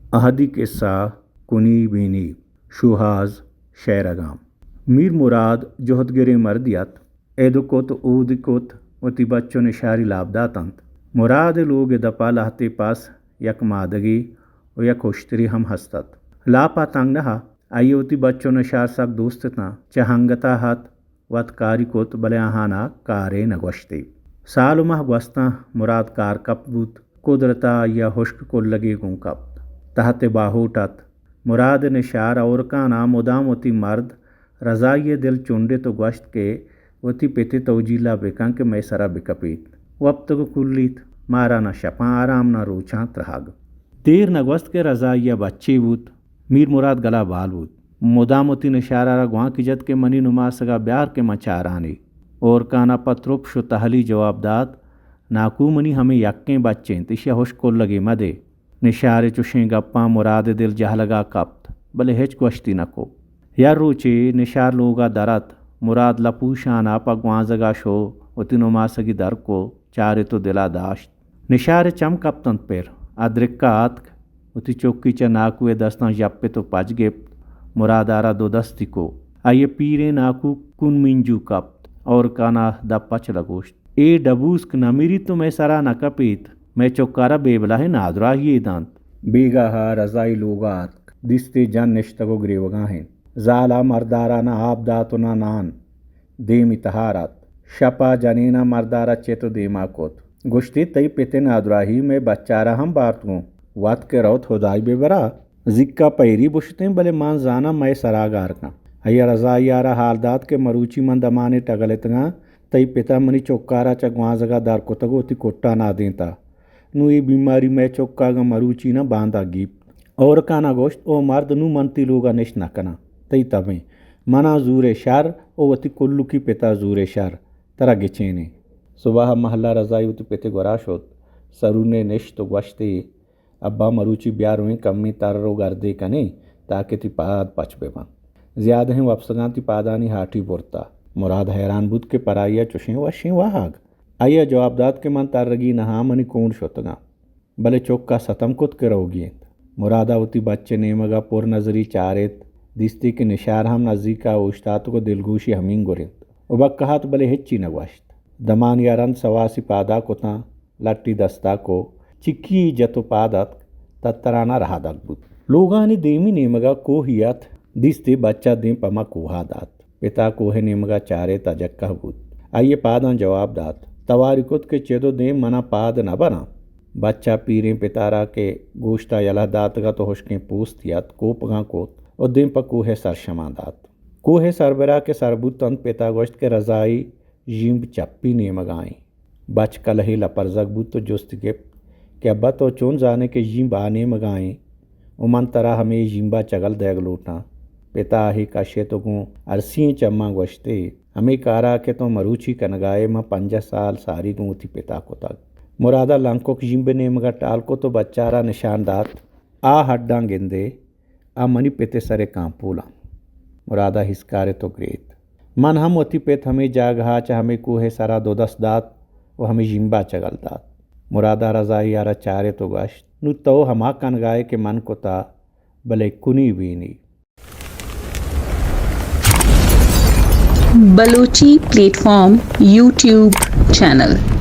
अहदी किस्सा कुनी बीनी शुहाज शेरगाम मीर मुराद जोहदगिरे मर्दियत एदुकोत ऊदिकोत वती बच्चों ने शारी लाभदातंत मुराद लोग दपा लहते पास यक मादगी व यक उश्तरी हम हस्तत लापा तंग नहा आइए वती बच्चों ने शार सक दोस्तता चहंगता हाथ वत कारी कोत बले आहाना कारे नगवश्ते साल माह वस्ता मुराद कार कपबूत कुदरता या हुश्क को लगे गुं कप तहत बाहूटत मुराद ने शार और का नाम उदाम वती मर्द रजाई दिल चुंडे तो गश्त के वती पेते तोजीला बेकां के मैं सरा बिकपीत वक्त को कुल्लीत मारा न शपा आराम न रोचा त्रहाग देर नगवस्त के रजाइया बच्चे बूत मीर मुराद गला बाल बूत मुदामती ने शारा गुआ की जत के मनी नुमा सगा ब्यार के मचारानी और काना पत्रुप शु तहली जवाबदात नाकू मनी हमें यक्कें बच्चे तिशा हुश को लगे मदे निशारे चुशें गप्पा मुराद दिल जह लगा कप्त बले हेच गश्ती नको या रोचे निशार लोगा दरत मुराद लपूशान आपा ग्वाजगा शो उतिनो मासगी दर को चारे तो दिला दाश्त निशारे चम कप्तंत पेर अद्रिक्का आतक उति चौकी च नाकुए दस्ता जप्पे तो पज गिप्त मुरादारा दो दस्ती को आइए पीरे नाकू कुन मिंजू कप्त और काना द पच लगोश्त ए डबूस्क नमीरी तो मैं सरा न कपीत मैं चौकारा बेबला है नादरा ये दांत बेगा हा रजाई लोगात दिस्ते जन निश्तगो ग्रेवगा हैं जाला मर्दारा ना आप दातो ना नान देमी तहारत शपा जनीना मर्दारा चेतो देमा कोत गुश्ती तई पिते नादराही में बच्चारा हम बारतूं वात के रौत होदाई बेबरा जिक्का पैरी बुशतें बले मान जाना मैं सरागार का अया रजाई यारा हालदात के मरूची मन दमाने टगलेतगा तई पिता मनी चौकारा चगवाजगा दार कोतगो ती कोट्टा ना देता नु ये बीमारी में चौकागा मरूची ना बांधा गीप और काना गोश्त ओ मर्द नु मनती लोगा निश न कना तई तबे मना जूरे शार ओ वती कुल्लू की पिता जूरे शार तरा गिचेने सुबह महल्ला रजाई उती पिते गोराश होत सरूने निश तो गश्ते अब्बा मरूची ब्यार हुए कम्मी तारो गर्दे कने ताकि ती पाद पचबे बन ज्यादा हैं वापसगा ती पादानी हाटी बोरता मुराद हैरान बुद के पराइया चुशें वशें वाहाग आइया जवाबदात के मन तारगी नहा मनी कौन शोतगा भले चौक का सतम कुत के रहोगी मुरादावती बच्चे नेमगा पुर नजरी चारेत दिस्ती के निशार हम नज़ीका उश्तात को दिलगोशी हमीन गुरिंत उबक कहात भले हिच्ची नगवाश्त दमान यारन सवासी पादा कोता लट्टी दस्ता को चिक्की जतो पादत तत्तराना रहा दगबुत लोगानी देमी नेमगा को हियत दिस्ते बच्चा दें पमा कोहा दात पिता कोहे नेमगा चारे तजक्का बुत आइए पादा जवाब दात तवारिकुत के चेदो दें मना पाद न बना बच्चा पीरें पितारा के गोश्ता यला दातगा तो हुश्कें पूछतियत कोपगा कोत और दें पर कोहे सर शमादात कोहे सरबरा के सरबुत तंत पिता गोश्त के रजाई जिम्ब चप्पी नेमगाई बच कलही लपरजक बुत तो जुस्त के अब्बा तो चोन जाने के जिम्ब आने मगाएं उमन तरह हमें जिम्बा चगल देग लोटा पिता ही कशे तो गूँ अरसी चम्मा गोश्ते हमें कारा के तो मरूची कनगाए माँ 5 साल सारी गूँ थी पिता को तक मुरादा लंको की जिम्बे ने मगा टाल को तो बच्चारा निशानदात आ हड्डा गिंदे आ मनी पिते सरे कांपूला मुरादा हिस्कारे तो ग्रेत मन हम वती पेत हमें जागहा च हमें कोहे सारा 2-10 दात वो हमें जिम्बा चगल दात मुरादा रजाई यारा चारे तो गश्त नु तो हमा कनगाए के मन को ता भले कुनी बीनी बलोची प्लेटफॉर्म यूट्यूब चैनल